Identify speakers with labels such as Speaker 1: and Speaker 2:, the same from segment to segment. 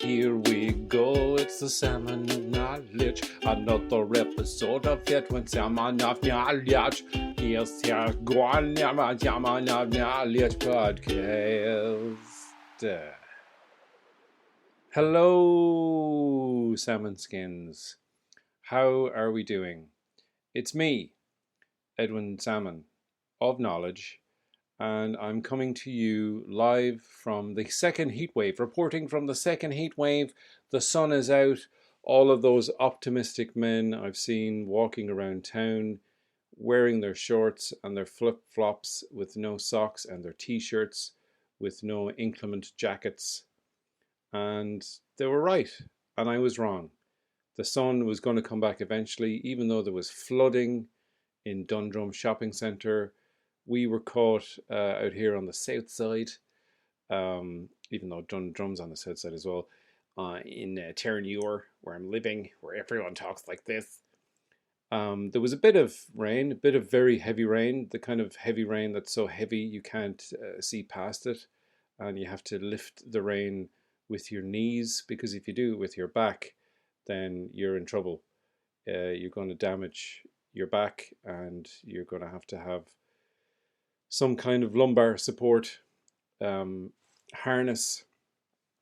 Speaker 1: here we go, it's the Salmon of Knowledge, another episode of Yet When Salmon of Knowledge. Yes, yeah, go on, Salmon of Knowledge podcast. Hello, Salmon Skins. How are we doing? It's me, Edwin Salmon of Knowledge, and I'm coming to you live from the second heat wave, reporting from the second heat wave. The sun is out. All of those optimistic men I've seen walking around town, wearing their shorts and their flip-flops with no socks and their t-shirts with no inclement jackets. And they were right, and I was wrong. The sun was going to come back eventually, even though there was flooding in Dundrum Shopping Centre. We were caught out here on the south side, even though Dundrum's on the south side as well, in Terranure, where I'm living, where everyone talks like this. There was a bit of rain, a bit of very heavy rain, the kind of heavy rain that's so heavy you can't see past it, and you have to lift the rain with your knees, because if you do it with your back, then you're in trouble. You're going to damage your back, and you're going to have some kind of lumbar support harness,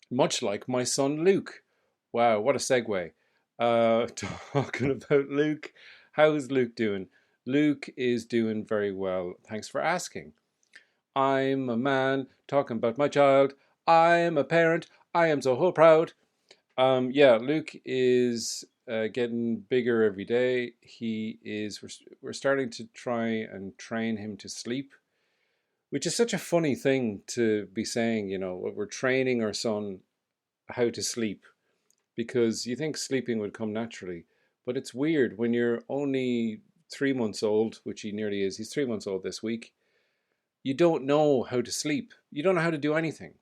Speaker 1: much like my son Luke. Wow, what a segue. Talking about Luke, how's Luke doing? Luke is doing very well, thanks for asking. I'm a man talking about my child. I'm a parent. I am so proud. Luke is getting bigger every day. We're starting to try and train him to sleep, which is such a funny thing to be saying, we're training our son how to sleep, because you think sleeping would come naturally. But it's weird when you're only 3 months old, which he nearly is. He's 3 months old this week. You don't know how to sleep. You don't know how to do anything.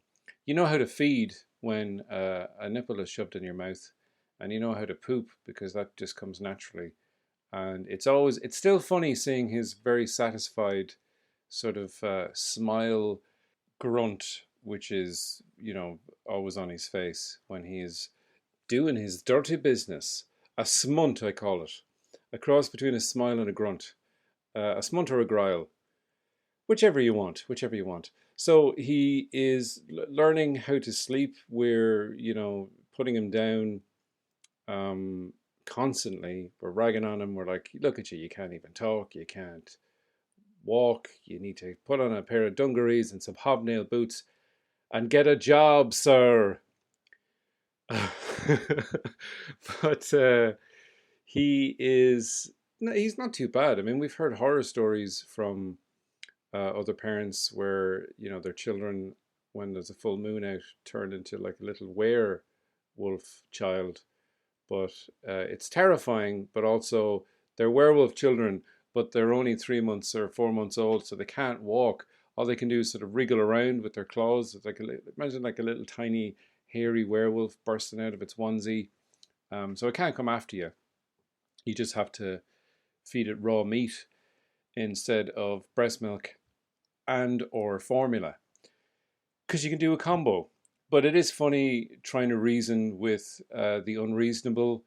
Speaker 1: You know how to feed when a nipple is shoved in your mouth, and you know how to poop because that just comes naturally. And it's still funny seeing his very satisfied sort of smile grunt, which is, always on his face when he is doing his dirty business. A smunt, I call it. A cross between a smile and a grunt. A smunt or a grile. Whichever you want. So he is learning how to sleep. We're, putting him down constantly. We're ragging on him. We're like, look at you, you can't even talk, you can't walk, you need to put on a pair of dungarees and some hobnail boots and get a job, sir. But he's not too bad. I mean, we've heard horror stories from other parents where, their children, when there's a full moon out, turned into like a little werewolf child. But it's terrifying, but also they're werewolf children, but they're only 3 months or 4 months old, so they can't walk. All they can do is sort of wriggle around with their claws. It's imagine like a little tiny hairy werewolf bursting out of its onesie. So it can't come after you. You just have to feed it raw meat instead of breast milk and or formula, because you can do a combo. But it is funny trying to reason with the unreasonable.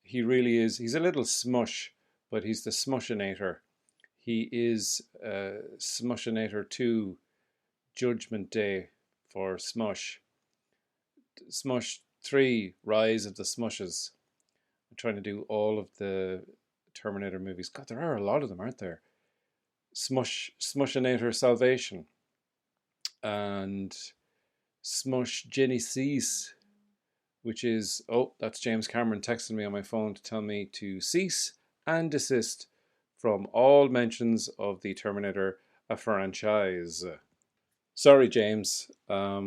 Speaker 1: He really is. He's a little smush, but he's the smushinator. He is Smushinator 2 Judgment Day for Smush. Smush 3 Rise of the Smushes. I'm trying to do all of the Terminator movies. God, there are a lot of them, aren't there? Smushinator Salvation. And Smush Genesis, which is, that's James Cameron texting me on my phone to tell me to cease and desist from all mentions of the Terminator, a franchise. Sorry, James. I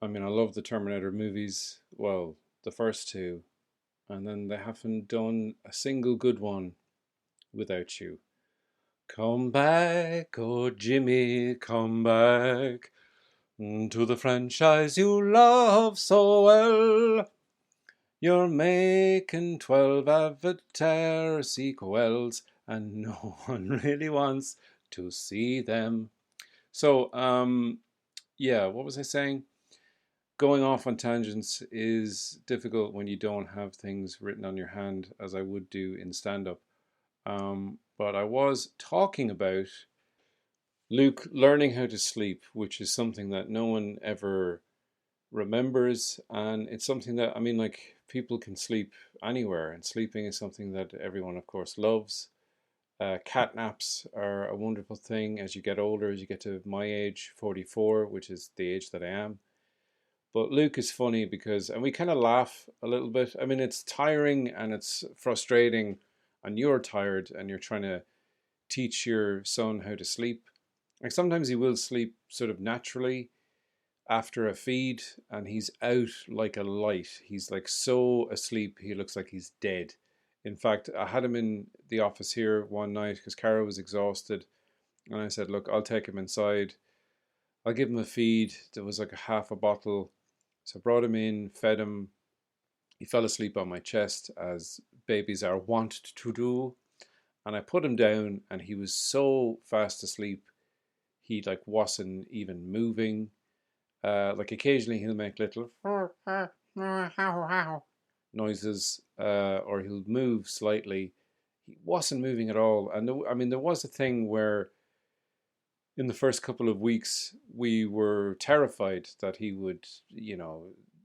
Speaker 1: love the Terminator movies. Well, the first two. And then they haven't done a single good one without you. Come back, oh Jimmy, come back to the franchise you love so well. You're making 12 Avatar sequels, and no one really wants to see them. So, what was I saying? going off on tangents is difficult when you don't have things written on your hand, as I would do in stand up. But I was talking about Luke learning how to sleep, which is something that no one ever remembers. And it's something that, I mean, like, people can sleep anywhere, and sleeping is something that everyone, of course, loves. Cat naps are a wonderful thing as you get older, as you get to my age, 44, which is the age that I am. But Luke is funny because, and we kind of laugh a little bit. I mean, it's tiring and it's frustrating, and you're tired and you're trying to teach your son how to sleep. Like sometimes he will sleep sort of naturally after a feed, and he's out like a light. He's like so asleep, he looks like he's dead. In fact, I had him in the office here one night because Cara was exhausted, and I said, "Look, I'll take him inside. I'll give him a feed." There was like a half a bottle. So I brought him in, fed him. He fell asleep on my chest, as babies are wont to do. And I put him down, and he was so fast asleep, he like wasn't even moving. Like occasionally he'll make little noises, or he'll move slightly. He wasn't moving at all. And I mean, there was a thing where in the first couple of weeks we were terrified that he would,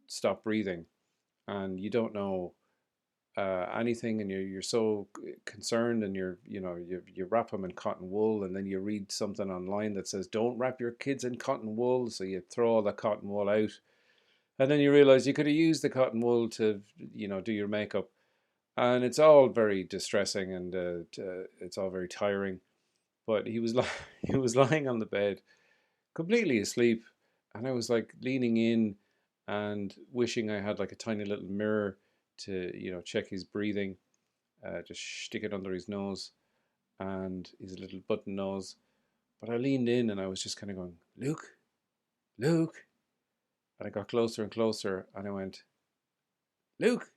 Speaker 1: stop breathing, and you don't know anything, and you're so concerned, and you wrap them in cotton wool, and then you read something online that says don't wrap your kids in cotton wool, so you throw all the cotton wool out, and then you realize you could have used the cotton wool to do your makeup, and it's all very distressing, and it's all very tiring. But he was he was lying on the bed completely asleep, and I was like leaning in and wishing I had like a tiny little mirror to check his breathing, just stick it under his nose and his little button nose. But I leaned in and I was just kind of going, Luke, Luke, and I got closer and closer, and I went, Luke,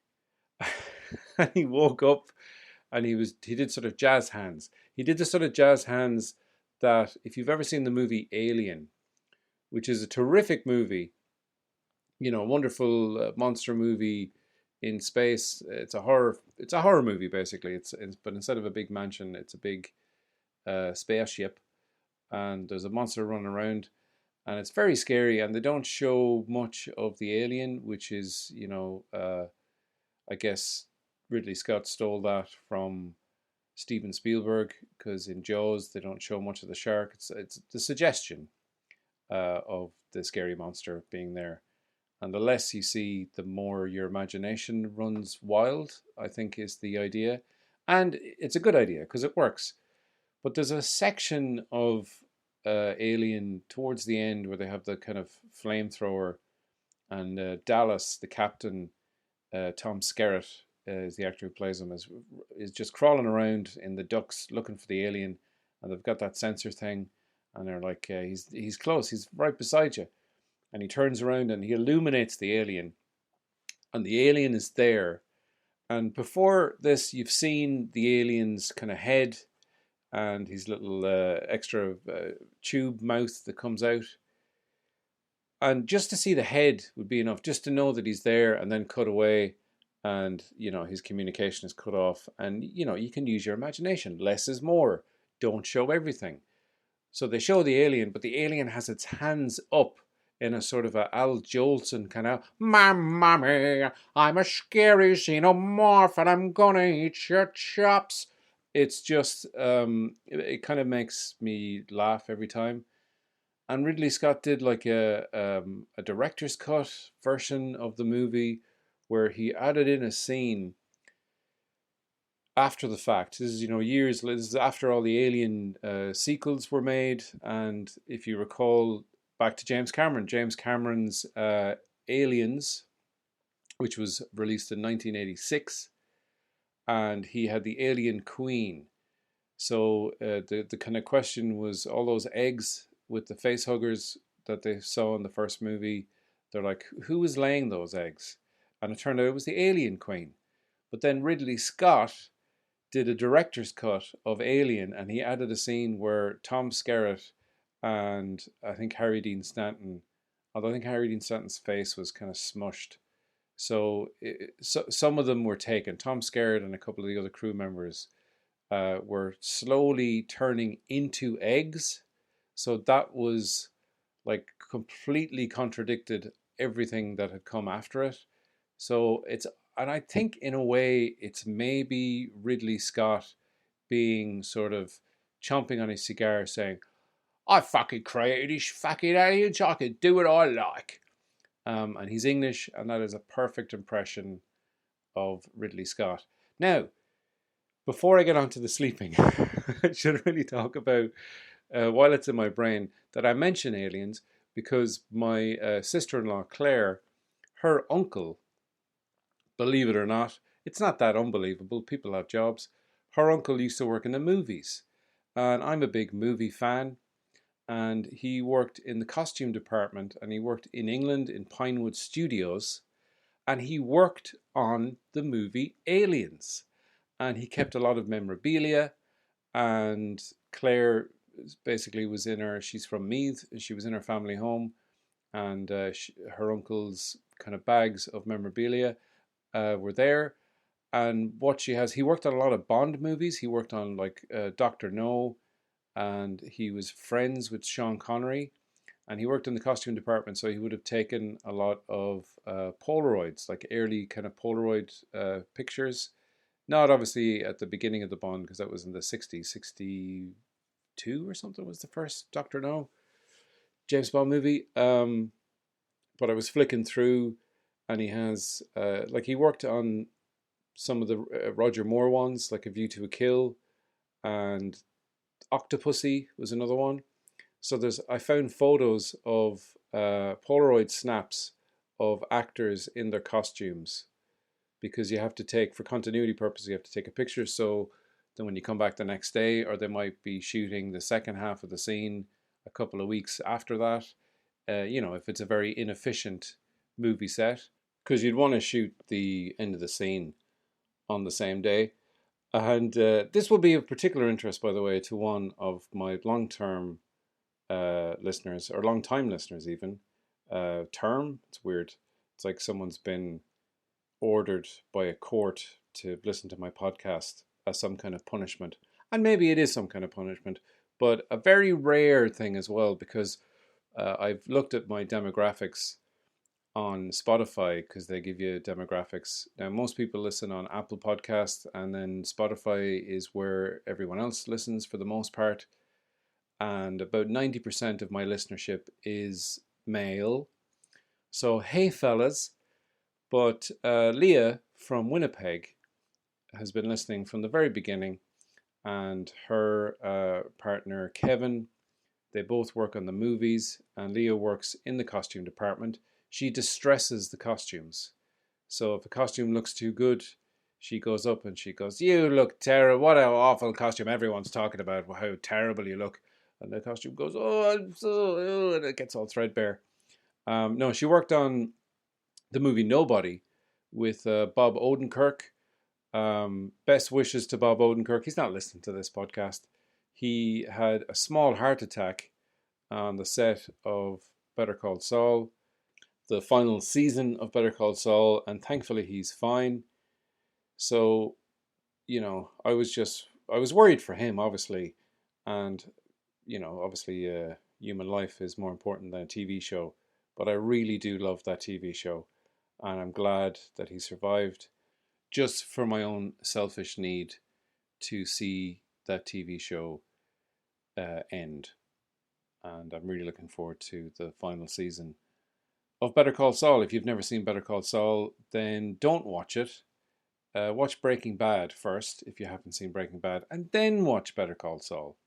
Speaker 1: and he woke up, and he did sort of jazz hands. He did the sort of jazz hands that, if you've ever seen the movie Alien, which is a terrific movie, a wonderful monster movie in space. It's a horror. It's a horror movie basically. But instead of a big mansion, it's a big spaceship, and there's a monster running around, and it's very scary. And they don't show much of the alien, which is I guess Ridley Scott stole that from Steven Spielberg, because in Jaws they don't show much of the shark. It's the suggestion of the scary monster being there. And the less you see, the more your imagination runs wild, I think is the idea. And it's a good idea because it works. But there's a section of Alien towards the end where they have the kind of flamethrower, and Dallas, the captain, Tom Skerritt, is the actor who plays him, is just crawling around in the ducks looking for the alien, and they've got that sensor thing, and they're like, he's close, he's right beside you, and he turns around and he illuminates the alien, and the alien is there. And before this, you've seen the alien's kind of head and his little extra tube mouth that comes out. And just to see the head would be enough, just to know that he's there, and then cut away, and his communication is cut off. And you can use your imagination. Less is more. Don't show everything. So they show the alien, but the alien has its hands up in a sort of a Al Jolson kind of, "Mamma, I'm a scary xenomorph and I'm gonna eat your chops." It's just, it kind of makes me laugh every time. And Ridley Scott did like a director's cut version of the movie where he added in a scene after the fact. This is years. This is after all the Alien sequels were made, and if you recall back to James Cameron, James Cameron's Aliens, which was released in 1986, and he had the Alien Queen. So the kind of question was, all those eggs with the face huggers that they saw in the first movie, they're like, who was laying those eggs? And it turned out it was the Alien Queen. But then Ridley Scott did a director's cut of Alien, and he added a scene where Tom Skerritt and I think Harry Dean Stanton, although I think Harry Dean Stanton's face was kind of smushed. So some of them were taken. Tom Skerritt and a couple of the other crew members were slowly turning into eggs. So that was like completely contradicted everything that had come after it. So and I think in a way it's maybe Ridley Scott being sort of chomping on his cigar saying, I fucking created these fucking aliens, I can do what I like. And he's English, and that is a perfect impression of Ridley Scott. Now, before I get on to the sleeping, I should really talk about, while it's in my brain, that I mention aliens because my sister-in-law, Claire, her uncle, believe it or not, it's not that unbelievable, people have jobs, her uncle used to work in the movies. And I'm a big movie fan. And he worked in the costume department, and he worked in England in Pinewood Studios, and he worked on the movie Aliens, and he kept a lot of memorabilia. And Claire basically was in she's from Meath, she was in her family home, and her uncle's kind of bags of memorabilia were there. And what she has, he worked on a lot of Bond movies. He worked on like Dr. No, and he was friends with Sean Connery, and he worked in the costume department, so he would have taken a lot of Polaroids, like early kind of Polaroid pictures. Not obviously at the beginning of the Bond, because that was in the 60s, 62 or something was the first Dr. No James Bond movie. But I was flicking through, and he has, like he worked on some of the Roger Moore ones, like A View to a Kill, and Octopussy was another one. So I found photos of Polaroid snaps of actors in their costumes, because you have to take, for continuity purposes, you have to take a picture. So then when you come back the next day, or they might be shooting the second half of the scene a couple of weeks after that, if it's a very inefficient movie set, because you'd want to shoot the end of the scene on the same day. And this will be of particular interest, by the way, to one of my long-term listeners, or long-time listeners even. Term, it's weird. It's like someone's been ordered by a court to listen to my podcast as some kind of punishment. And maybe it is some kind of punishment, but a very rare thing as well, because I've looked at my demographics on Spotify, because they give you demographics. Now, most people listen on Apple Podcasts, and then Spotify is where everyone else listens for the most part. And about 90% of my listenership is male. So, hey, fellas. But Leah from Winnipeg has been listening from the very beginning, and her partner, Kevin, they both work on the movies, and Leah works in the costume department. She distresses the costumes. So if a costume looks too good, she goes up and she goes, "You look terrible. What an awful costume. Everyone's talking about how terrible you look." And the costume goes, "Oh, I'm so," and it gets all threadbare. No, she worked on the movie Nobody with Bob Odenkirk. Best wishes to Bob Odenkirk. He's not listening to this podcast. He had a small heart attack on the set of Better Call Saul, the final season of Better Call Saul, and thankfully he's fine. So, I was worried for him, obviously, and obviously, human life is more important than a TV show. But I really do love that TV show, and I'm glad that he survived, just for my own selfish need to see that TV show end. And I'm really looking forward to the final season of Better Call Saul. If you've never seen Better Call Saul, then don't watch it. Watch Breaking Bad first, if you haven't seen Breaking Bad, and then watch Better Call Saul.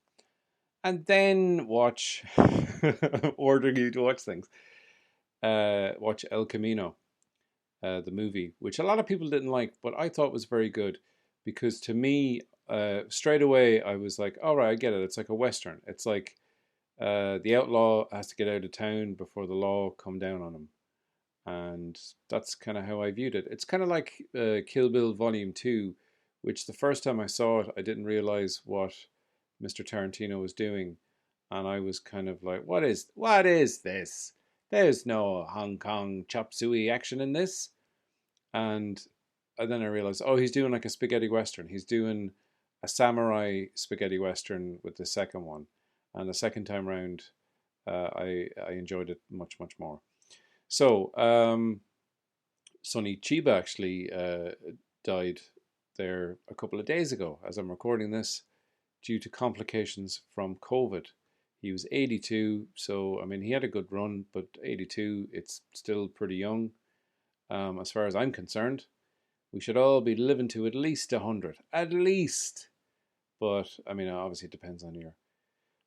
Speaker 1: And then watch, ordering you to watch things, watch El Camino, the movie, which a lot of people didn't like, but I thought was very good, because to me, straight away, I was like, all right, I get it. It's like a Western. It's like the outlaw has to get out of town before the law come down on him. And that's kind of how I viewed it. It's kind of like Kill Bill Volume 2, which the first time I saw it, I didn't realize what Mr. Tarantino was doing. And I was kind of like, what is this? there's no Hong Kong chop suey action in this. And then I realized, oh, he's doing like a spaghetti western. He's doing a samurai spaghetti western with the second one. And the second time round, I enjoyed it much, much more. So, Sonny Chiba actually died there a couple of days ago as I'm recording this due to complications from COVID. He was 82, so I mean, he had a good run, but 82, it's still pretty young as far as I'm concerned. We should all be living to at least 100, at least. But I mean, obviously, it depends on your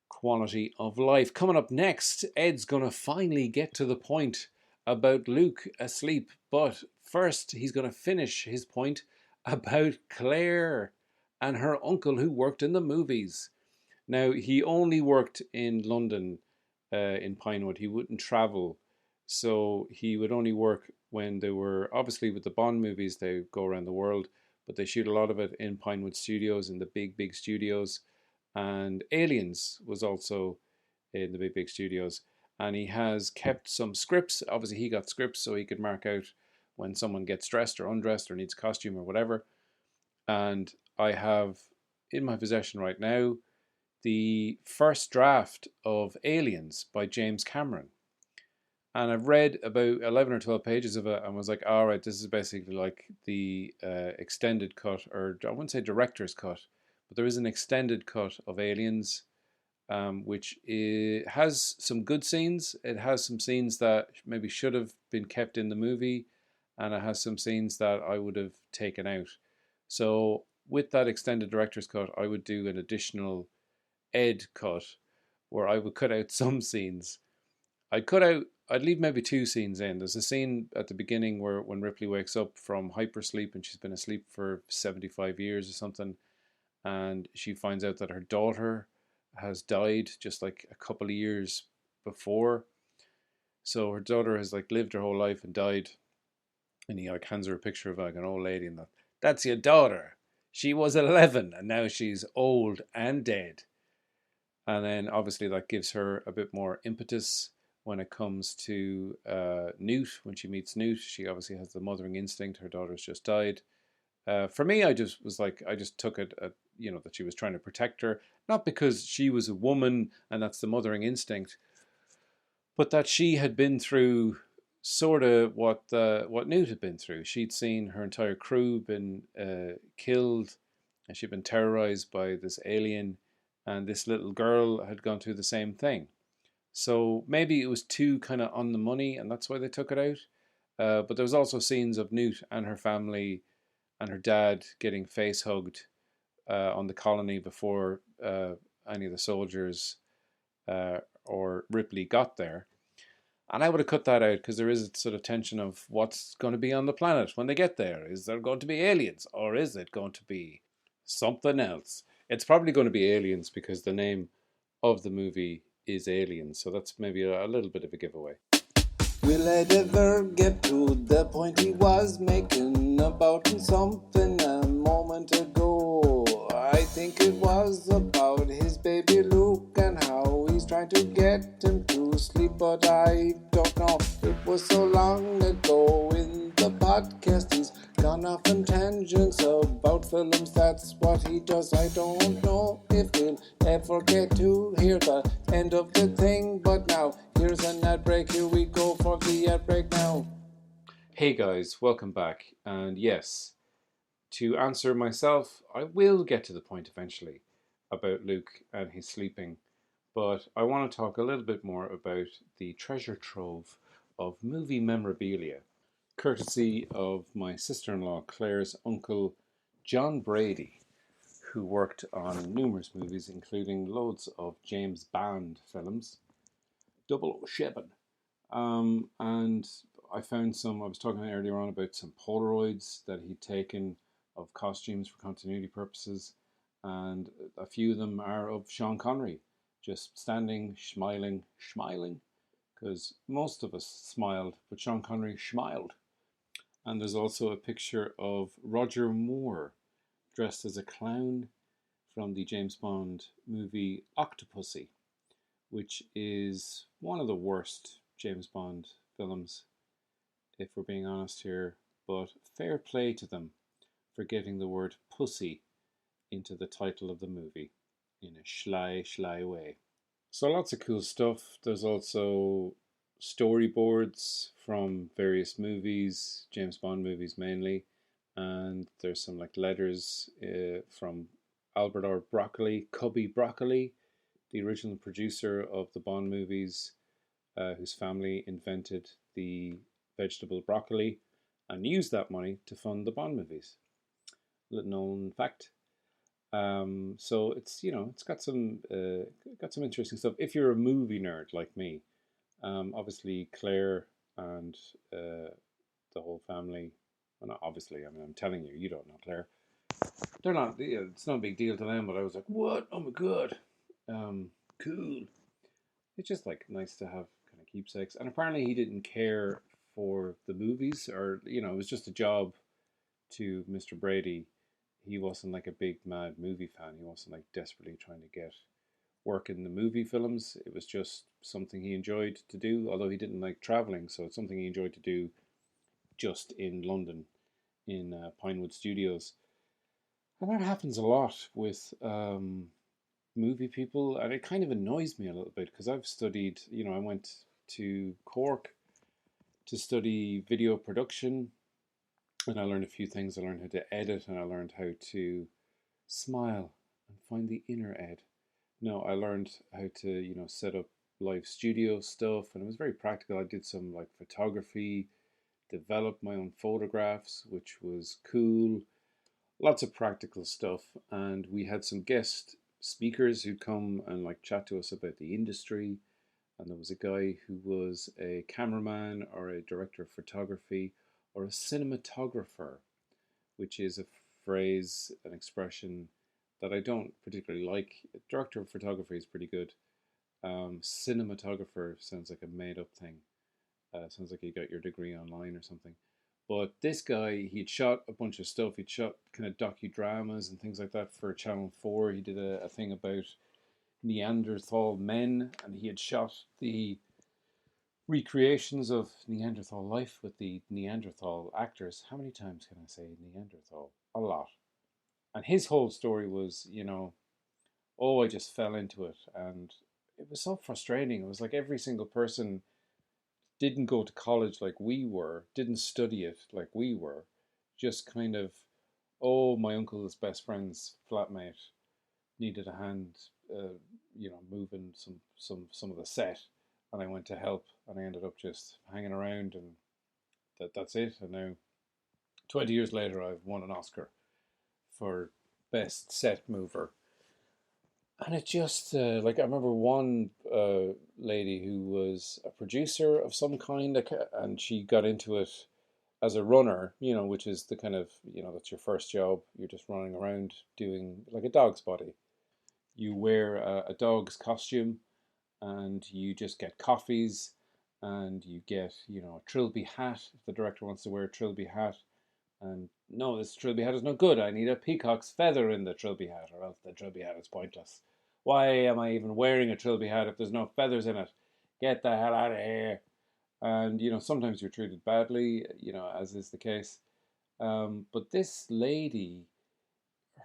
Speaker 1: quality of life. Coming up next, Ed's going to finally get to the point about Luke asleep. But first, he's going to finish his point about Claire and her uncle who worked in the movies. Now, he only worked in London, in Pinewood. He wouldn't travel. So he would only work when they were, obviously, with the Bond movies, they go around the world, but they shoot a lot of it in Pinewood Studios, in the big, big studios. And Aliens was also in the big, big studios. And he has kept some scripts. Obviously, he got scripts so he could mark out when someone gets dressed or undressed or needs a costume or whatever. And I have in my possession right now the first draft of Aliens by James Cameron. And I've read about 11 or 12 pages of it and was like, all right, this is basically like the extended cut, or I wouldn't say director's cut, but there is an extended cut of Aliens, which has some good scenes. It has some scenes that maybe should have been kept in the movie, and it has some scenes that I would have taken out. So with that extended director's cut, I would do an additional Ed cut where I would cut out some scenes. I'd leave maybe two scenes in. There's a scene at the beginning where when Ripley wakes up from hypersleep and she's been asleep for 75 years or something, and she finds out that her daughter has died just like a couple of years before. So her daughter has like lived her whole life and died, and he like hands her a picture of like an old lady and that's your daughter. She was 11 and now she's old and dead. And then obviously that gives her a bit more impetus when it comes to Newt. When she meets Newt, she obviously has the mothering instinct. Her daughter's just died. For me, I just was like, I just took it, that she was trying to protect her, not because she was a woman and that's the mothering instinct, but that she had been through sort of what Newt had been through. She'd seen her entire crew been killed, and she'd been terrorized by this alien, and this little girl had gone through the same thing. So maybe it was too kind of on the money, and that's why they took it out. But there was also scenes of Newt and her family and her dad getting face hugged on the colony before any of the soldiers or Ripley got there. And I would have cut that out because there is a sort of tension of what's going to be on the planet when they get there. Is there going to be aliens, or is it going to be something else? It's probably going to be aliens because the name of the movie is Aliens, so that's maybe a little bit of a giveaway.
Speaker 2: Will Ed ever get to the point he was making about something a moment ago? I think it was about his baby Luke and how he's trying to get him to sleep, but I don't know. It was so long ago in the podcast. He's gone off on tangents about films, that's what he does. I don't know if we'll ever get to hear the end of the thing, but now here's an ad break. Here we go for the ad break now.
Speaker 1: Hey guys, welcome back. And yes, to answer myself, I will get to the point eventually about Luke and his sleeping, but I want to talk a little bit more about the treasure trove of movie memorabilia, courtesy of my sister-in-law Claire's uncle John Brady, who worked on numerous movies, including loads of James Bond films. 007. And I found some, I was talking earlier on about some Polaroids that he'd taken of costumes for continuity purposes, and a few of them are of Sean Connery, just standing, smiling, because most of us smiled, but Sean Connery smiled. And there's also a picture of Roger Moore dressed as a clown from the James Bond movie Octopussy, which is one of the worst James Bond films, if we're being honest here, but fair play to them for getting the word pussy into the title of the movie in a sly way. So lots of cool stuff. There's also storyboards from various movies, James Bond movies mainly, and there's some like letters from Albert R. Broccoli, Cubby Broccoli, the original producer of the Bond movies, whose family invented the vegetable broccoli and used that money to fund the Bond movies. Little known fact. So it's it's got some interesting stuff. If you're a movie nerd like me, obviously Claire and the whole family. Well, not obviously. I mean, I'm telling you, you don't know Claire. They're not. It's not a big deal to them. But I was like, what? Oh my god, cool. It's just like nice to have kind of keepsakes. And apparently, he didn't care for the movies, or it was just a job to Mr. Brady. He wasn't like a big mad movie fan. He wasn't like desperately trying to get work in the movie films. It was just something he enjoyed to do, although he didn't like traveling. So it's something he enjoyed to do just in London, in Pinewood Studios. And that happens a lot with movie people, and it kind of annoys me a little bit because I've studied, I went to Cork to study video production, and I learned a few things. I learned how to edit, and I learned how to smile and find the inner Ed. No, I learned how to, set up live studio stuff, and it was very practical. I did some like photography, developed my own photographs, which was cool. Lots of practical stuff, and we had some guest speakers who'd come and like chat to us about the industry. And there was a guy who was a cameraman or a director of photography or a cinematographer, which is a phrase, an expression that I don't particularly like. Director of photography is pretty good. Cinematographer sounds like a made up thing. Sounds like you got your degree online or something. But this guy, he'd shot a bunch of stuff. He'd shot kind of docudramas and things like that for Channel 4. He did a thing about Neanderthal men, and he had shot the recreations of Neanderthal life with the Neanderthal actors. How many times can I say Neanderthal? A lot. And his whole story was, oh, I just fell into it. And it was so frustrating. It was like every single person didn't go to college like we were, didn't study it like we were, just kind of, oh, my uncle's best friend's flatmate needed a hand, moving some of the set, and I went to help, and I ended up just hanging around, and that's it. And now, 20 years later, I've won an Oscar for best set mover. And it just like I remember one lady who was a producer of some kind, and she got into it as a runner, which is the kind of that's your first job. You're just running around doing like a dog's body. You wear a dog's costume, and you just get coffees, and you get a trilby hat if the director wants to wear a trilby hat. And no, this trilby hat is no good. I need a peacock's feather in the trilby hat, or else the trilby hat is pointless. Why am I even wearing a trilby hat if there's no feathers in it? Get the hell out of here. And sometimes you're treated badly, as is the case. But this lady,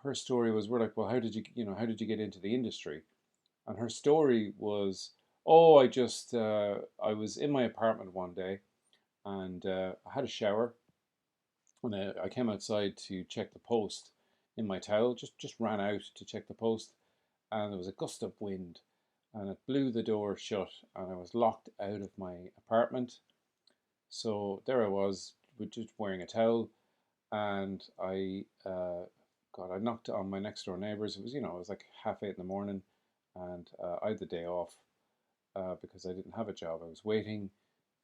Speaker 1: her story was, we're like, well, how did you get into the industry? And her story was, oh, I was in my apartment one day, and I had a shower, and I came outside to check the post in my towel, just ran out to check the post, and there was a gust of wind, and it blew the door shut, and I was locked out of my apartment. So there I was, just wearing a towel, and I knocked on my next door neighbors. It was like 8:30 in the morning, and I had the day off because I didn't have a job. I was waiting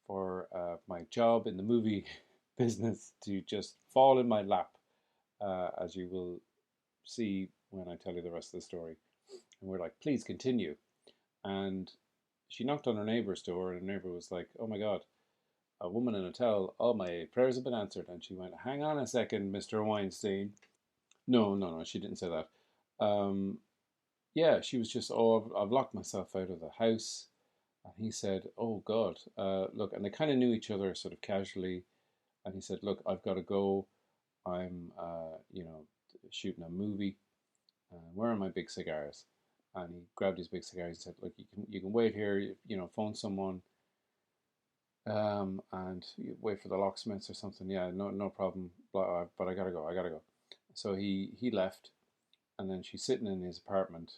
Speaker 1: for my job in the movie business to just fall in my lap, as you will see when I tell you the rest of the story. And we're like, please continue. And she knocked on her neighbor's door, and her neighbor was like, oh my God, a woman in a towel, all my prayers have been answered. And she went, hang on a second, Mr. Weinstein. No, no, no, she didn't say that. Yeah, she was just, oh, I've locked myself out of the house. And he said, "Oh God, look," and they kind of knew each other sort of casually. And he said, "Look, I've got to go. I'm, shooting a movie. Where are my big cigars?" And he grabbed his big cigars and said, "Look, you can wait here. Phone someone, and you wait for the locksmiths or something. Yeah, no problem. But I gotta go. I gotta go." So he left, and then she's sitting in his apartment,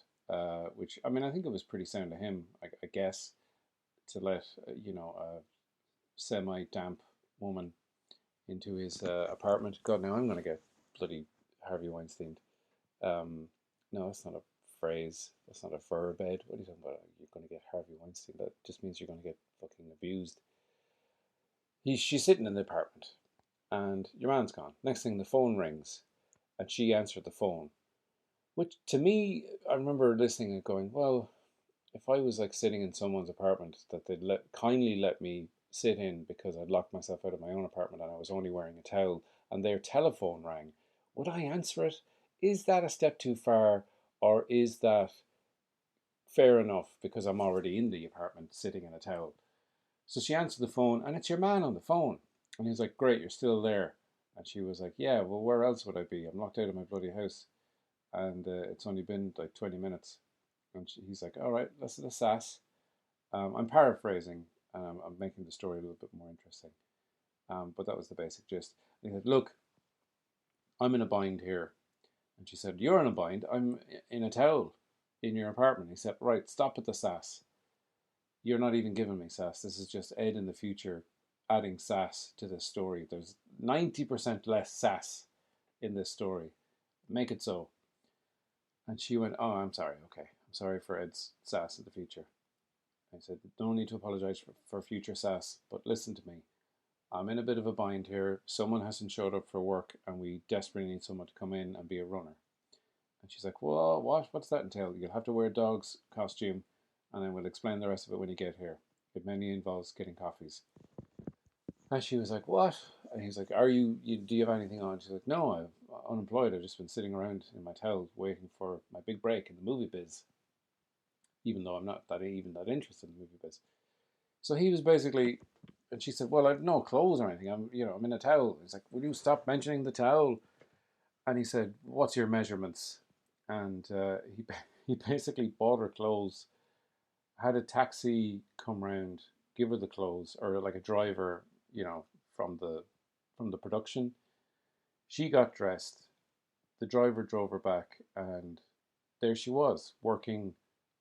Speaker 1: which I mean I think it was pretty sound to him, I guess, to let a semi damp woman into his apartment. God, now I'm gonna get bloody Harvey Weinstein. Um, no, that's not a phrase. That's not a verb, Ed. What are you talking about? You're going to get Harvey Weinstein. That just means you're going to get fucking abused. She's sitting in the apartment, and your man's gone. Next thing, the phone rings, and she answered the phone. Which to me, I remember listening and going, well, if I was like sitting in someone's apartment that they'd kindly let me sit in because I'd locked myself out of my own apartment and I was only wearing a towel, and their telephone rang, would I answer it? Is that a step too far, or is that fair enough because I'm already in the apartment sitting in a towel? So she answered the phone, and it's your man on the phone. And he's like, "Great, you're still there." And she was like, "Yeah, well, where else would I be? I'm locked out of my bloody house, and it's only been like 20 minutes." And he's like, "All right, let's the sass." I'm paraphrasing, and I'm making the story a little bit more interesting. But that was the basic gist. And he said, "Look, I'm in a bind here." And she said, "You're in a bind. I'm in a towel in your apartment." He said, "Right, stop at the sass. You're not even giving me sass. This is just Ed in the future adding sass to this story. There's 90% less sass in this story. Make it so." And she went, "Oh, I'm sorry. Okay. I'm sorry for Ed's sass in the future." I said, "No need to apologize for future sass, but listen to me. I'm in a bit of a bind here. Someone hasn't showed up for work, and we desperately need someone to come in and be a runner." And she's like, "Well, what? What's that entail? You'll have to wear a dog's costume, and then we'll explain the rest of it when you get here. It mainly involves getting coffees." And she was like, "What?" And he's like, do you have anything on?" She's like, "No, I'm unemployed. I've just been sitting around in my towel waiting for my big break in the movie biz, even though I'm not that even that interested in the movie biz." So he was basically, and she said, "Well, I've no clothes or anything. I'm in a towel." He's like, "Will you stop mentioning the towel?" And he said, "What's your measurements?" And he basically bought her clothes, had a taxi come round, give her the clothes, or like a driver, you know, from the production. She got dressed. The driver drove her back, and there she was working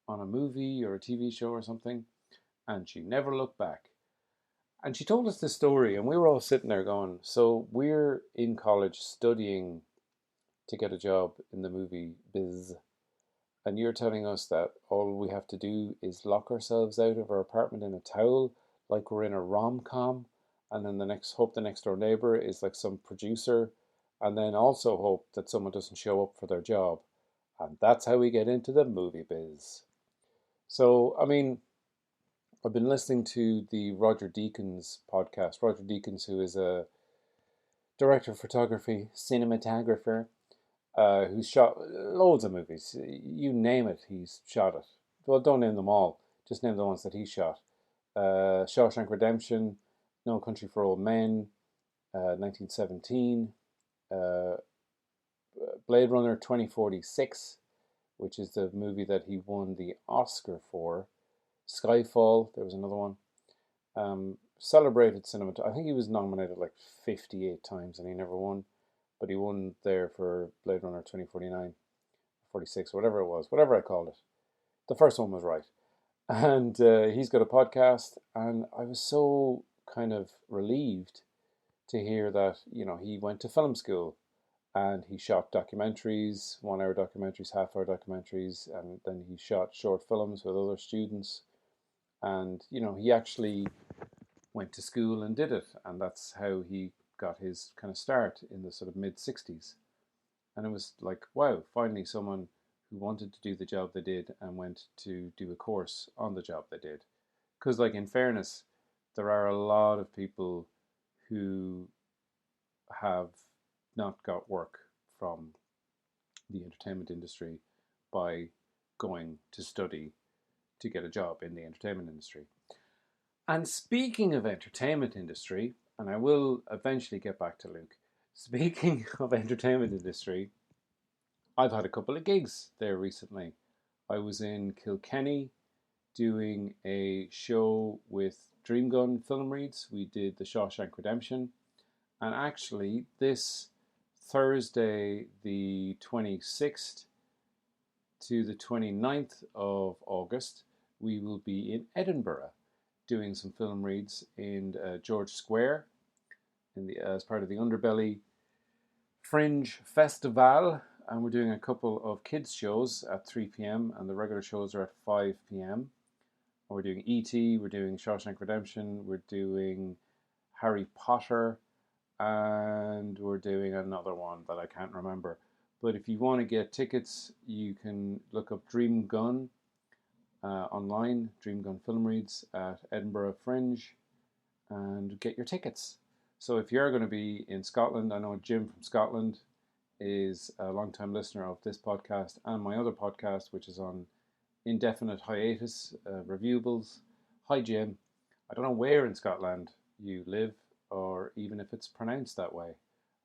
Speaker 1: on a movie or a TV show or something, and she never looked back. And she told us this story, and we were all sitting there going, "So we're in college studying to get a job in the movie biz, and you're telling us that all we have to do is lock ourselves out of our apartment in a towel like we're in a rom-com, and then the next door neighbor is like some producer, and then also hope that someone doesn't show up for their job, and that's how we get into the movie biz." So I mean, I've been listening to the Roger Deakins podcast. Roger Deakins, who is a director of photography, cinematographer, who's shot loads of movies. You name it, he's shot it. Well, don't name them all. Just name the ones that he shot. Shawshank Redemption, No Country for Old Men, 1917, uh, Blade Runner 2046, which is the movie that he won the Oscar for. Skyfall, there was another one. Celebrated cinema. I think he was nominated like 58 times and he never won, but he won there for Blade Runner 2049, 46, whatever it was, whatever I called it. The first one was right. And he's got a podcast, and I was so kind of relieved to hear that, he went to film school and he shot documentaries, 1 hour documentaries, half hour documentaries, and then he shot short films with other students. And, he actually went to school and did it, and that's how he got his kind of start in the sort of mid 60s. And it was like, wow, finally someone who wanted to do the job they did and went to do a course on the job they did. Because, like, in fairness, there are a lot of people who have not got work from the entertainment industry by going to study to get a job in the entertainment industry. And speaking of entertainment industry, and I will eventually get back to Luke. Speaking of entertainment industry, I've had a couple of gigs there recently. I was in Kilkenny doing a show with Dreamgun Film Reads. We did The Shawshank Redemption. And actually, this Thursday, the 26th to the 29th of August, we will be in Edinburgh doing some film reads in George Square as part of the Underbelly Fringe Festival. And we're doing a couple of kids' shows at 3 p.m. and the regular shows are at 5 p.m. We're doing E.T., we're doing Shawshank Redemption, we're doing Harry Potter, and we're doing another one that I can't remember. But if you want to get tickets, you can look up Dream Gun online, Dream Gun Film Reads at Edinburgh Fringe, and get your tickets. So if you're going to be in Scotland, I know Jim from Scotland is a long-time listener of this podcast and my other podcast, which is on indefinite hiatus, reviewables. Hi Jim, I don't know where in Scotland you live or even if it's pronounced that way.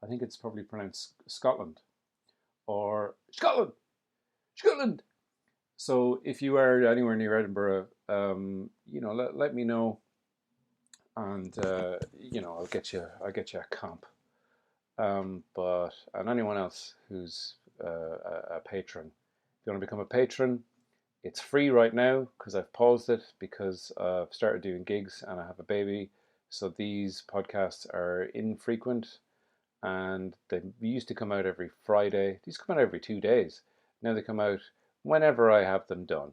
Speaker 1: I think it's probably pronounced Scotland or Scotland. So if you are anywhere near Edinburgh, let me know, and I'll get you a comp. And anyone else who's a patron, if you want to become a patron, it's free right now because I've paused it because I've started doing gigs and I have a baby. So these podcasts are infrequent and they used to come out every Friday. These come out every 2 days. Now they come out whenever I have them done.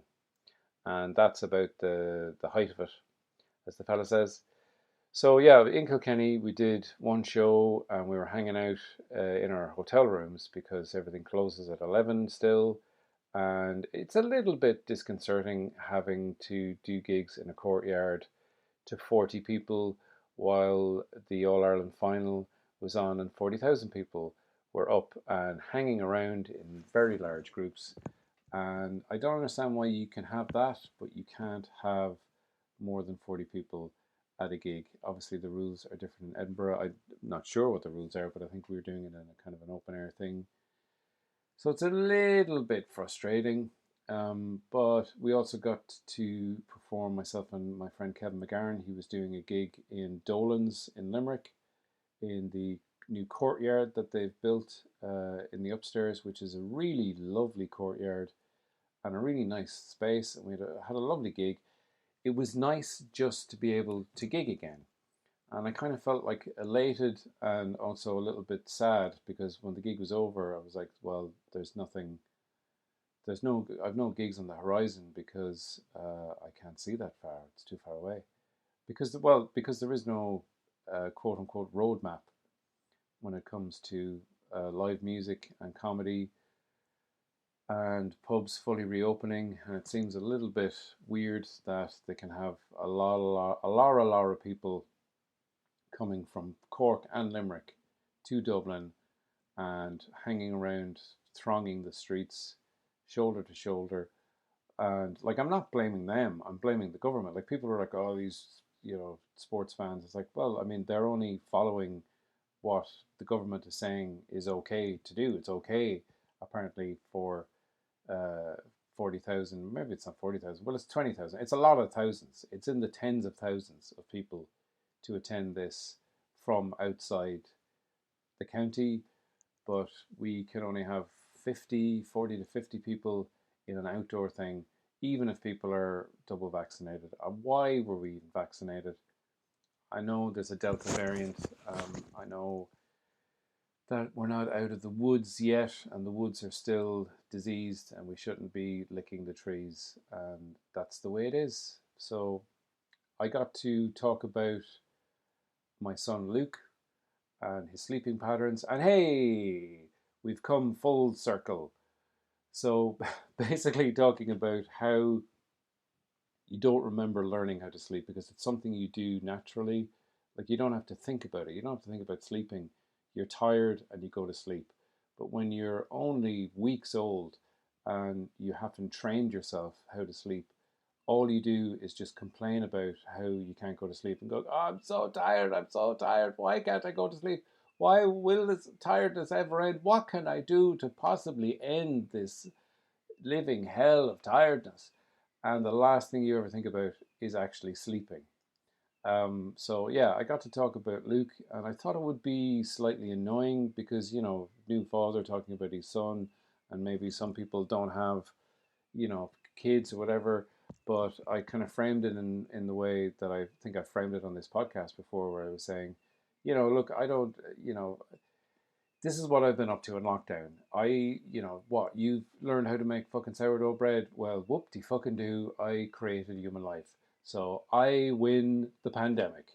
Speaker 1: And that's about the height of it, as the fella says. So yeah, in Kilkenny we did one show and we were hanging out in our hotel rooms because everything closes at 11 still. And it's a little bit disconcerting having to do gigs in a courtyard to 40 people while the All-Ireland final was on and 40,000 people were up and hanging around in very large groups. And I don't understand why you can have that, but you can't have more than 40 people at a gig. Obviously the rules are different in Edinburgh. I'm not sure what the rules are, but I think we were doing it in a kind of an open air thing. So it's a little bit frustrating, but we also got to perform, myself and my friend Kevin McGarren. He was doing a gig in Dolan's in Limerick in the new courtyard that they've built in the upstairs, which is a really lovely courtyard and a really nice space. And we had a lovely gig. It was nice just to be able to gig again. And I kind of felt like elated and also a little bit sad because when the gig was over, I was like, well, I've no gigs on the horizon because I can't see that far. It's too far away. Because there is no quote unquote roadmap when it comes to live music and comedy and pubs fully reopening. And it seems a little bit weird that they can have a lot of people coming from Cork and Limerick to Dublin and hanging around, thronging the streets, shoulder to shoulder. And like, I'm not blaming them, I'm blaming the government. Like, people are like, oh, these, sports fans. It's like, well, I mean, they're only following what the government is saying is okay to do. It's okay, apparently, for 40,000, maybe it's not 40,000, well, it's 20,000. It's a lot of thousands. It's in the tens of thousands of people to attend this from outside the county, but we can only have 40 to 50 people in an outdoor thing, even if people are double vaccinated. Why were we vaccinated? I know there's a Delta variant. I know that we're not out of the woods yet, and the woods are still diseased, and we shouldn't be licking the trees, and that's the way it is. So I got to talk about my son Luke and his sleeping patterns, and hey, we've come full circle. So basically talking about how you don't remember learning how to sleep because it's something you do naturally. Like, you don't have to think about it. You don't have to think about sleeping. You're tired and you go to sleep. But when you're only weeks old and you haven't trained yourself how to sleep, all you do is just complain about how you can't go to sleep and go, oh, I'm so tired, I'm so tired. Why can't I go to sleep? Why will this tiredness ever end? What can I do to possibly end this living hell of tiredness? And the last thing you ever think about is actually sleeping. So yeah, I got to talk about Luke, and I thought it would be slightly annoying because new father talking about his son, and maybe some people don't have kids or whatever. But I kind of framed it in the way that I think I framed it on this podcast before, where I was saying, look, I don't, this is what I've been up to in lockdown. What, you've learned how to make fucking sourdough bread? Well, whoop de fucking do. I created human life. So I win the pandemic.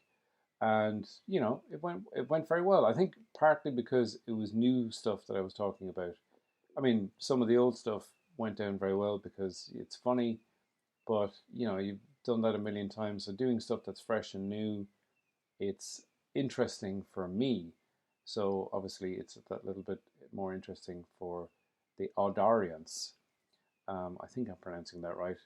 Speaker 1: And, it went very well. I think partly because it was new stuff that I was talking about. I mean, some of the old stuff went down very well because it's funny, but, you've done that a million times. So doing stuff that's fresh and new, it's interesting for me. So obviously, it's that little bit more interesting for the audience. I think I'm pronouncing that right.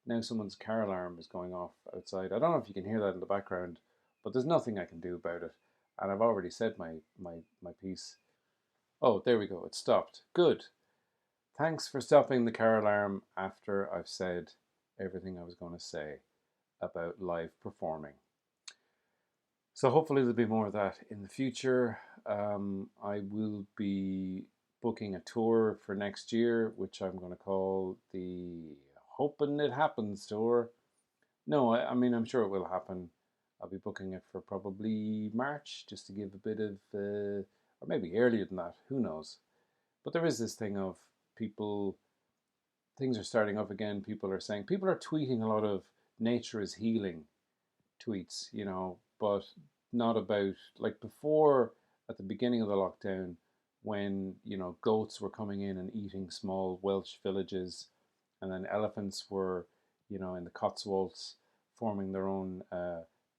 Speaker 1: Now someone's car alarm is going off outside. I don't know if you can hear that in the background, but there's nothing I can do about it. And I've already said my piece. Oh, there we go. It stopped. Good. Thanks for stopping the car alarm after I've said everything I was going to say about live performing. So hopefully there'll be more of that in the future. I will be booking a tour for next year, which I'm going to call the Hoping It Happens tour. No, I mean, I'm sure it will happen. I'll be booking it for probably March, just to give a bit of, or maybe earlier than that, who knows. But there is this thing of people, things are starting up again. People are tweeting a lot of nature is healing tweets, but not about, like, before, at the beginning of the lockdown, when goats were coming in and eating small Welsh villages, and then elephants were in the Cotswolds forming their own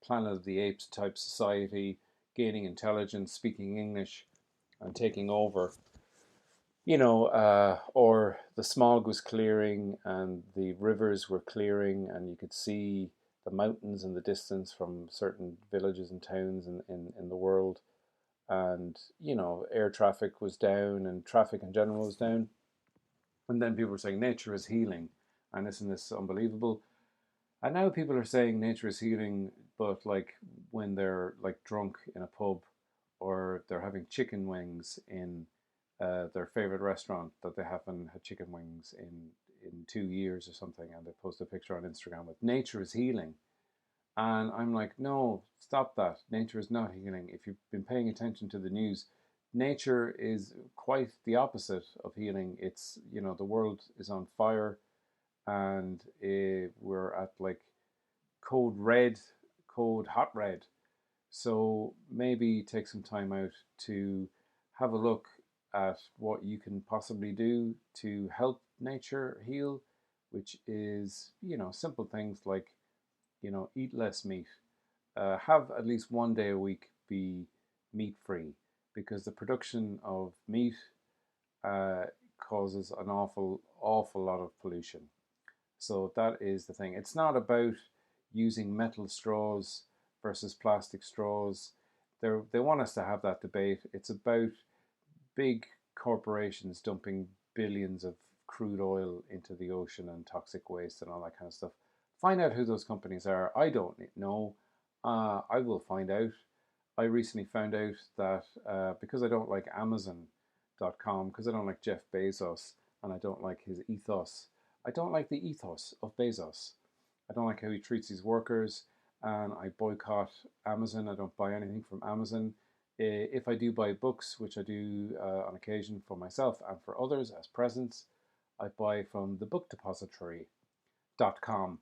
Speaker 1: Planet of the Apes type society, gaining intelligence, speaking English, and taking over. Or the smog was clearing and the rivers were clearing, and you could see the mountains in the distance from certain villages and towns in the world. And, air traffic was down and traffic in general was down. And then people were saying nature is healing. And isn't this unbelievable? And now people are saying nature is healing, but like when they're like drunk in a pub, or they're having chicken wings in their favorite restaurant that they haven't had chicken wings in 2 years or something, and they post a picture on Instagram with nature is healing. And I'm like, no, stop that. Nature is not healing. If you've been paying attention to the news, nature is quite the opposite of healing. It's, the world is on fire, and we're at like code red, code hot red. So maybe take some time out to have a look at what you can possibly do to help nature heal, which is, simple things like, eat less meat. Have at least one day a week be meat free, because the production of meat uh, causes an awful lot of pollution. So that is the thing. It's not about using metal straws versus plastic straws. They want us to have that debate. It's about big corporations dumping billions of crude oil into the ocean and toxic waste and all that kind of stuff. Find out who those companies are. I don't know. I will find out. I recently found out that because I don't like Amazon.com, because I don't like Jeff Bezos, and I don't like his ethos. I don't like the ethos of Bezos. I don't like how he treats his workers, and I boycott Amazon. I don't buy anything from Amazon. If I do buy books, which I do on occasion for myself and for others as presents, I buy from thebookdepository.com.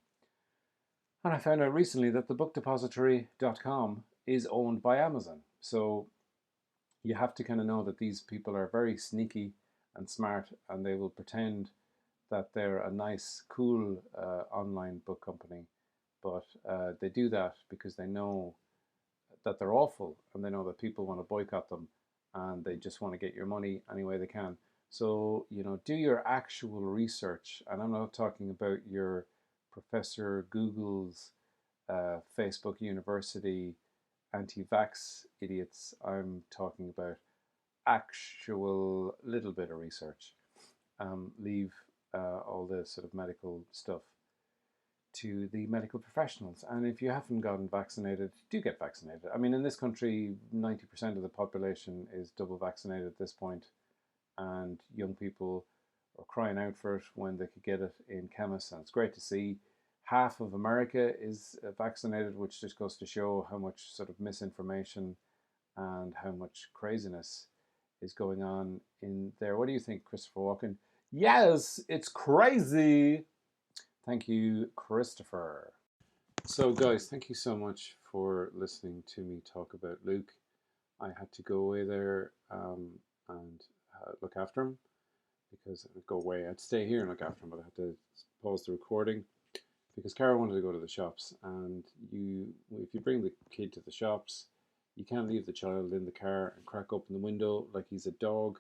Speaker 1: And I found out recently that thebookdepository.com is owned by Amazon. So you have to kind of know that these people are very sneaky and smart, and they will pretend that they're a nice, cool online book company. But they do that because they know that they're awful, and they know that people want to boycott them, and they just want to get your money any way they can. So, do your actual research. And I'm not talking about your Professor Google's Facebook University anti-vax idiots. I'm talking about actual little bit of research. Leave all the sort of medical stuff to the medical professionals. And if you haven't gotten vaccinated, do get vaccinated. I mean, in this country, 90% of the population is double vaccinated at this point, and young people are crying out for it when they could get it in chemists. And it's great to see half of America is vaccinated, which just goes to show how much sort of misinformation and how much craziness is going on in there. What do you think, Christopher Walken? Yes, it's crazy. Thank you, Christopher. So, guys, thank you so much for listening to me talk about Luke. I had to go away there and look after him because I'd go away. I'd stay here and look after him, but I had to pause the recording because Cara wanted to go to the shops. And if you bring the kid to the shops, you can't leave the child in the car and crack open the window like he's a dog.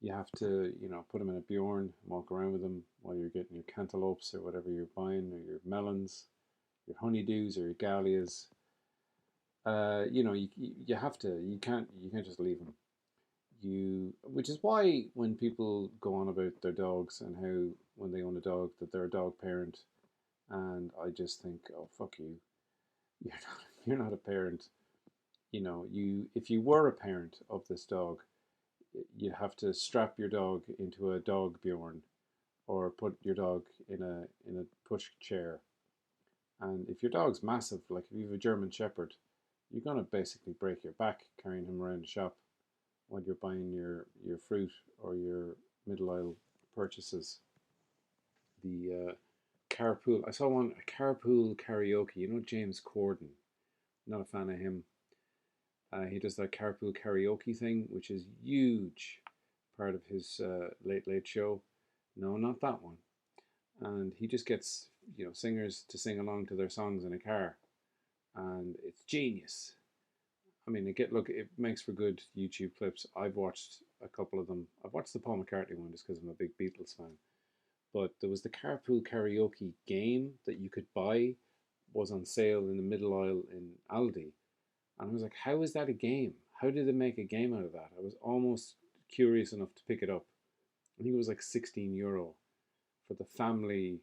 Speaker 1: You have to, put him in a Bjorn and walk around with him while you're getting your cantaloupes or whatever you're buying, or your melons, your honeydews or your gallias. You have to. You can't just leave him. Which is why when people go on about their dogs and how when they own a dog that they're a dog parent, and I just think, oh fuck you, you're not a parent. If you were a parent of this dog, you have to strap your dog into a dog Bjorn or put your dog in a push chair. And if your dog's massive, like if you have a German Shepherd, you're gonna basically break your back carrying him around the shop when you're buying your fruit or your middle aisle purchases. The carpool. I saw one, a carpool karaoke. James Corden. Not a fan of him. He does that carpool karaoke thing, which is huge part of his Late Late Show. No, not that one. And he just gets singers to sing along to their songs in a car, and it's genius. I mean, it makes for good YouTube clips. I've watched a couple of them. I've watched the Paul McCartney one just because I'm a big Beatles fan. But there was the carpool karaoke game that you could buy, was on sale in the middle aisle in Aldi, and I was like, how is that a game? How did they make a game out of that? I was almost curious enough to pick it up. I think it was like €16 for the family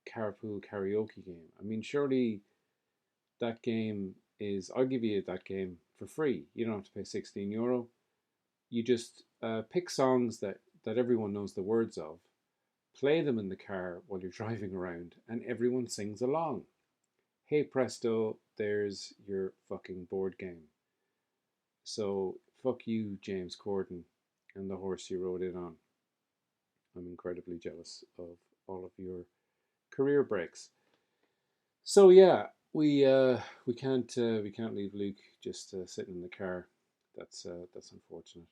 Speaker 1: carpool karaoke game. I mean, surely that game is, I'll give you that game for free. You don't have to pay €16. You just pick songs that everyone knows the words of, play them in the car while you're driving around, and everyone sings along. Hey presto, there's your fucking board game. So fuck you, James Corden, and the horse you rode in on. I'm incredibly jealous of all of your career breaks. So yeah, we can't leave Luke just sitting in the car. That's unfortunate.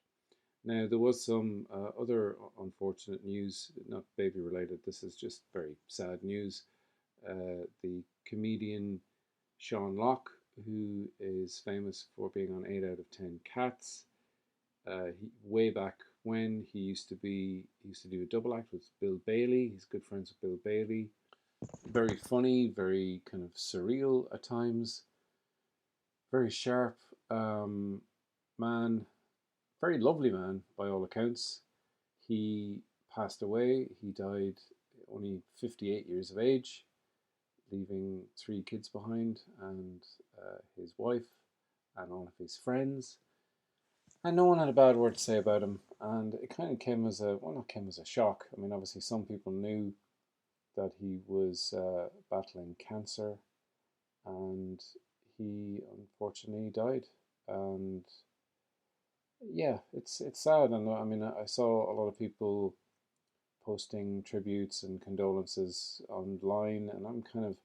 Speaker 1: Now there was some other unfortunate news, not baby related. This is just very sad news. The comedian Sean Locke, who is famous for being on 8 out of 10 Cats, way back when he used to do a double act with Bill Bailey. He's good friends with Bill Bailey. Very funny, very kind of surreal at times. Very sharp man, very lovely man by all accounts. He passed away. He died only 58 years of age, leaving 3 kids behind and his wife and all of his friends. And no one had a bad word to say about him. And it kind of came as not came as a shock. I mean, obviously, some people knew that he was battling cancer, and he unfortunately died. And yeah, it's sad. And I mean, I saw a lot of people posting tributes and condolences online, and I'm kind of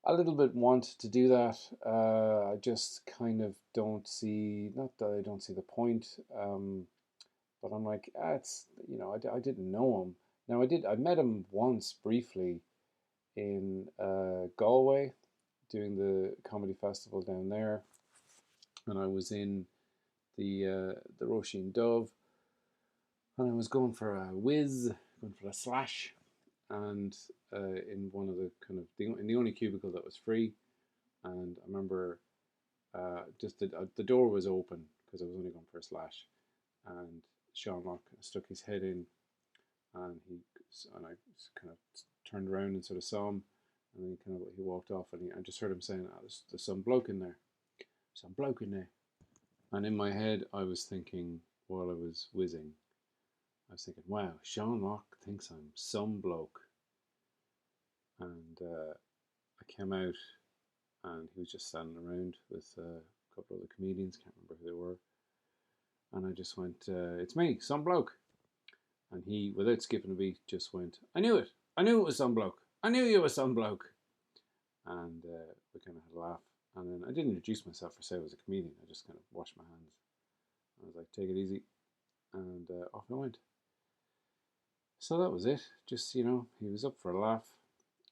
Speaker 1: a little bit want to do that. I just kind of don't see, not that I don't see the point, but I'm like, it's, I didn't know him. Now I met him once briefly in Galway doing the comedy festival down there, and I was in the Roisin Dove, and I was going for a whiz, going for a slash, and in one of the kind of in the only cubicle that was free. And I remember just the door was open because I was only going for a slash, and Sean Locke stuck his head in, and I kind of turned around and sort of saw him, and then he walked off, and I just heard him saying, "There's some bloke in there, some bloke in there," and in my head I was thinking while I was whizzing, I was thinking, "Wow, Sean Locke thinks I'm some bloke," and I came out, and he was just standing around with a couple of the comedians, can't remember who they were, and I just went, "It's me, some bloke." And he, without skipping a beat, just went, "I knew it. I knew it was some bloke. I knew you were some bloke." And we kind of had a laugh. And then I didn't introduce myself or say I was a comedian. I just kind of washed my hands. I was like, "Take it easy." And off I went. So that was it. Just, he was up for a laugh.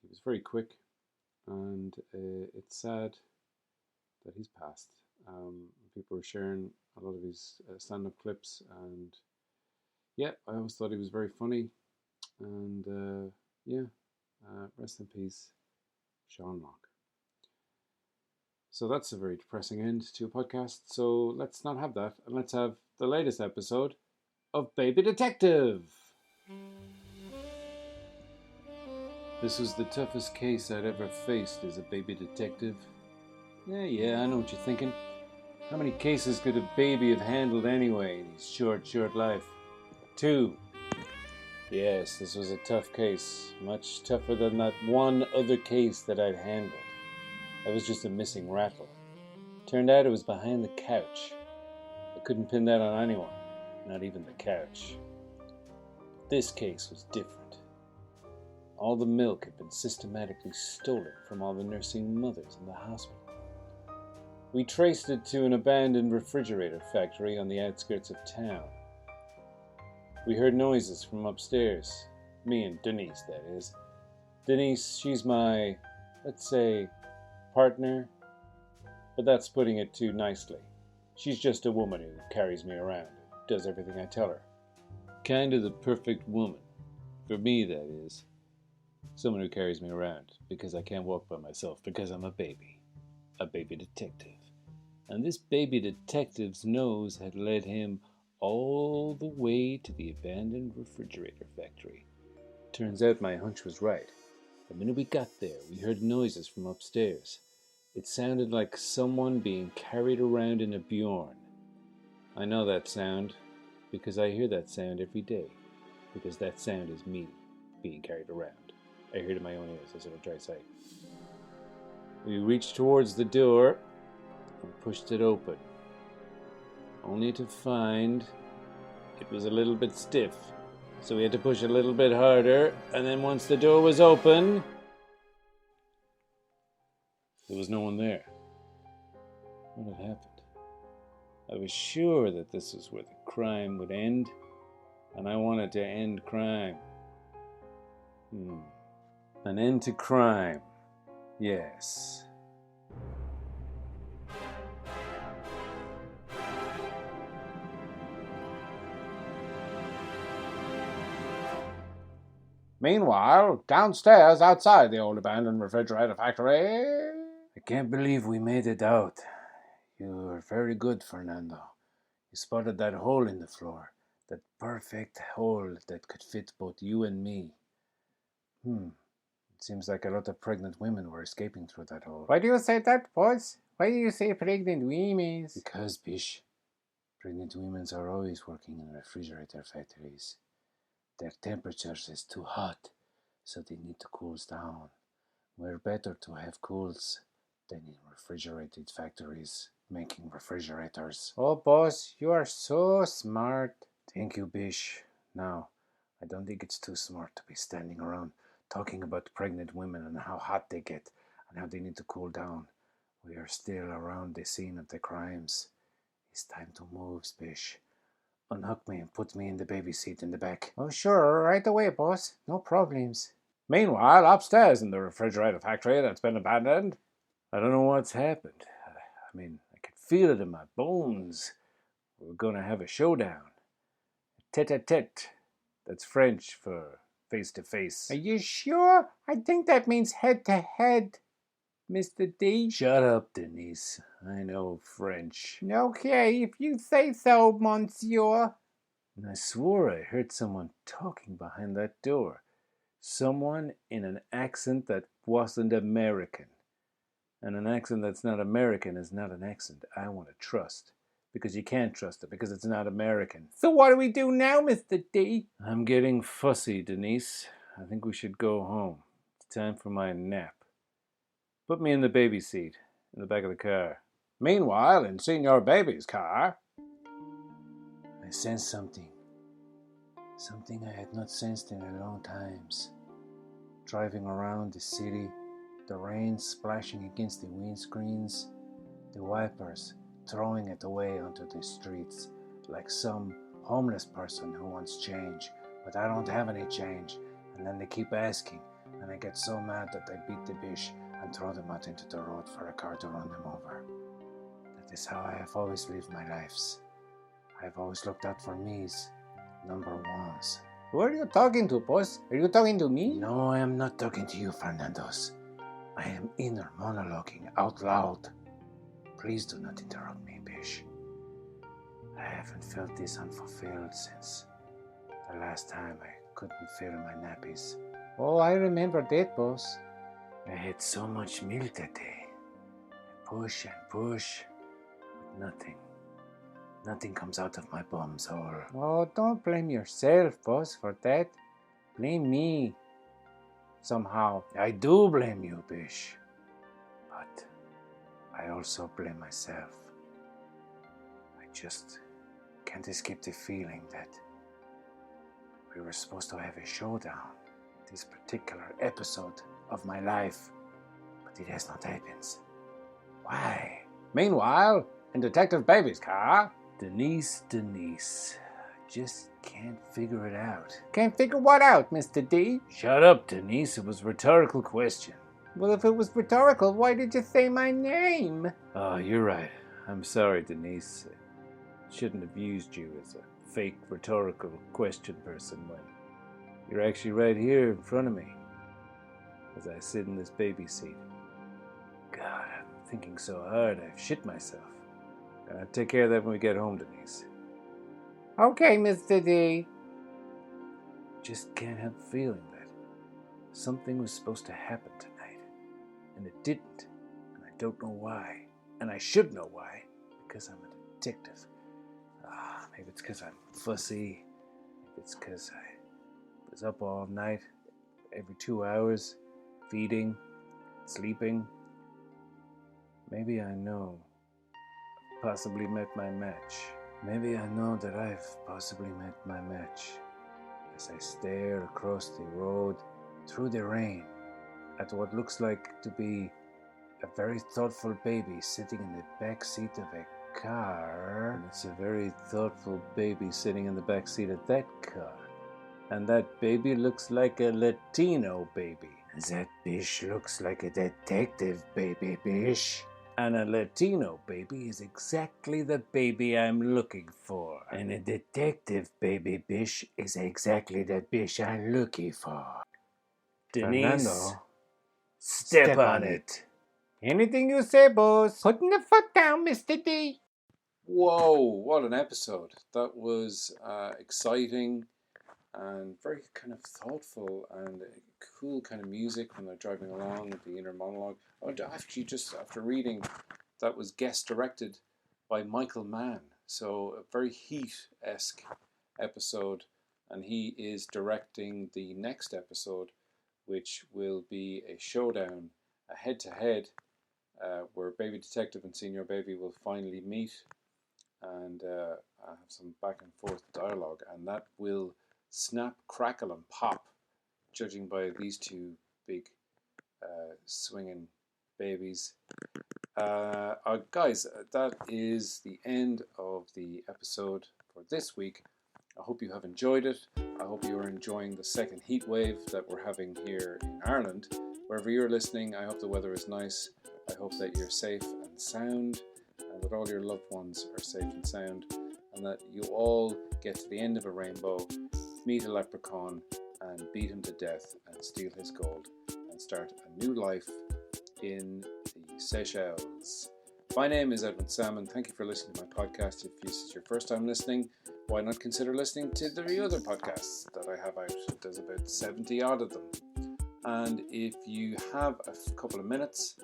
Speaker 1: He was very quick. And it's sad that he's passed. People were sharing a lot of his stand-up clips, and yeah, I always thought he was very funny, and rest in peace, Sean Locke. So that's a very depressing end to a podcast, so let's not have that, and let's have the latest episode of Baby Detective. This was the toughest case I'd ever faced as a baby detective. Yeah, I know what you're thinking. How many cases could a baby have handled anyway in his short life? 2. Yes, this was a tough case. Much tougher than that one other case that I'd handled. I was just a missing rattle. Turned out it was behind the couch. I couldn't pin that on anyone, not even the couch. But this case was different. All the milk had been systematically stolen from all the nursing mothers in the hospital. We traced it to an abandoned refrigerator factory on the outskirts of town. We heard noises from upstairs. Me and Denise, that is. Denise, she's my, let's say, partner. But that's putting it too nicely. She's just a woman who carries me around, does everything I tell her. Kind of the perfect woman. For me, that is. Someone who carries me around, because I can't walk by myself, because I'm a baby. A baby detective. And this baby detective's nose had led him all the way to the abandoned refrigerator factory. Turns out my hunch was right. The minute we got there, we heard noises from upstairs. It sounded like someone being carried around in a Bjorn. I know that sound because I hear that sound every day. Because that sound is me being carried around. I hear it in my own ears, that's what I try to say. We reached towards the door and pushed it open, only to find it was a little bit stiff. So we had to push a little bit harder, and then once the door was open, there was no one there. What had happened? I was sure that this was where the crime would end, and I wanted to end crime. An end to crime. Yes. Meanwhile, downstairs outside the old abandoned refrigerator factory. I can't believe we made it out. You were very good, Fernando. You spotted that hole in the floor. That perfect hole that could fit both you and me. It seems like a lot of pregnant women were escaping through that hole. Why do you say that, boss? Why do you say pregnant women? Because, Bish, pregnant women are always working in refrigerator factories. Their temperatures is too hot, so they need to cool down. We're better to have cools than in refrigerated factories making refrigerators. Oh, boss, you are so smart. Thank you, Bish. Now, I don't think it's too smart to be standing around talking about pregnant women and how hot they get and how they need to cool down. We are still around the scene of the crimes. It's time to move, Bish. Unhook me and put me in the baby seat in the back. Oh, sure, right away, boss. No problems. Meanwhile, upstairs in the refrigerator factory that's been abandoned, I don't know what's happened. I mean, I could feel it in my bones. We're going to have a showdown. Tete-a-tete. That's French for face to face.
Speaker 2: Are you sure? I think that means head to head, Mr. D.
Speaker 1: Shut up, Denise. I know French.
Speaker 2: Okay, if you say so, monsieur.
Speaker 1: And I swore I heard someone talking behind that door. Someone in an accent that wasn't American. And an accent that's not American is not an accent I want to trust. Because you can't trust it, because it's not American.
Speaker 2: So what do we do now, Mr. D?
Speaker 1: I'm getting fussy, Denise. I think we should go home. It's time for my nap. Put me in the baby seat, in the back of the car.
Speaker 2: Meanwhile, in Senor Baby's car,
Speaker 1: I sensed something. Something I had not sensed in a long times. Driving around the city, the rain splashing against the windscreens, the wipers throwing it away onto the streets like some homeless person who wants change, but I don't have any change, and then they keep asking, and I get so mad that I beat the bish and throw them out into the road for a car to run them over. That is how I have always lived my lives. I have always looked out for me's, number ones.
Speaker 2: Who are you talking to, boss? Are you talking to me?
Speaker 1: No, I am not talking to you, Fernandos. I am inner monologuing out loud. Please do not interrupt me, Bish. I haven't felt this unfulfilled since the last time I couldn't fill my nappies.
Speaker 2: Oh, I remember that, boss.
Speaker 1: I had so much milk that day. I push and push, but nothing. Nothing comes out of my bum's hole.
Speaker 2: Oh, don't blame yourself, boss, for that. Blame me. Somehow.
Speaker 1: I do blame you, Bish. But I also blame myself. I just can't escape the feeling that we were supposed to have a showdown this particular episode of my life, but it has not happened. Why?
Speaker 2: Meanwhile, in Detective Baby's car,
Speaker 1: Denise, I just can't figure it out.
Speaker 2: Can't figure what out, Mr. D?
Speaker 1: Shut up, Denise. It was a rhetorical question.
Speaker 2: Well, if it was rhetorical, why did you say my name?
Speaker 1: Oh, you're right. I'm sorry, Denise. I shouldn't have used you as a fake rhetorical question person when you're actually right here in front of me as I sit in this baby seat. God, I'm thinking so hard I've shit myself. I'll take care of that when we get home, Denise.
Speaker 2: Okay, Mr. D.
Speaker 1: Just can't help feeling that something was supposed to happen tonight, and it didn't, and I don't know why, and I should know why, because I'm a detective. Maybe it's because I'm fussy, maybe it's because I was up all night, every 2 hours, feeding, sleeping. Maybe I know possibly met my match. Maybe I know that I've possibly met my match as I stare across the road through the rain at what looks like to be a very thoughtful baby sitting in the back seat of a car. And it's a very thoughtful baby sitting in the back seat of that car. And that baby looks like a Latino baby. And that bish looks like a detective baby bish. And a Latino baby is exactly the baby I'm looking for. And a detective baby bish is exactly the bish I'm looking for. Denise,
Speaker 2: Fernando,
Speaker 1: step on it.
Speaker 2: Anything you say, boss. Putting the foot down, Mr. D.
Speaker 1: Whoa, what an episode. That was exciting and very kind of thoughtful and cool kind of music when they're driving along with the inner monologue. Oh, actually, just after reading, that was guest directed by Michael Mann. So a very Heat-esque episode, and he is directing the next episode, which will be a showdown, a head-to-head, where Baby Detective and Senior Baby will finally meet and have some back and forth dialogue, and that will snap, crackle, and pop, judging by these two big swinging babies. Guys, that is the end of the episode for this week. I hope you have enjoyed it. I hope you are enjoying the second heat wave that we're having here in Ireland. Wherever you're listening, I hope the weather is nice. I hope that you're safe and sound, and that all your loved ones are safe and sound, and that you all get to the end of a rainbow, meet a leprechaun, and beat him to death and steal his gold and start a new life in the Seychelles. My name is Edwin Salmon. Thank you for listening to my podcast. If this is your first time listening, why not consider listening to the other podcasts that I have out? There's about 70 odd of them. And if you have a couple of minutes,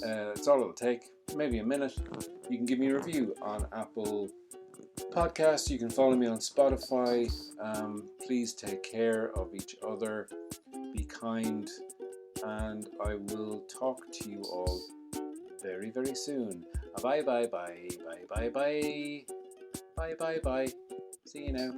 Speaker 1: it's all it'll take, maybe a minute, you can give me a review on Apple Podcasts. You can follow me on Spotify. Please take care of each other, be kind, and I will talk to you all very, very soon. Bye bye bye bye bye bye bye bye bye bye. See you now.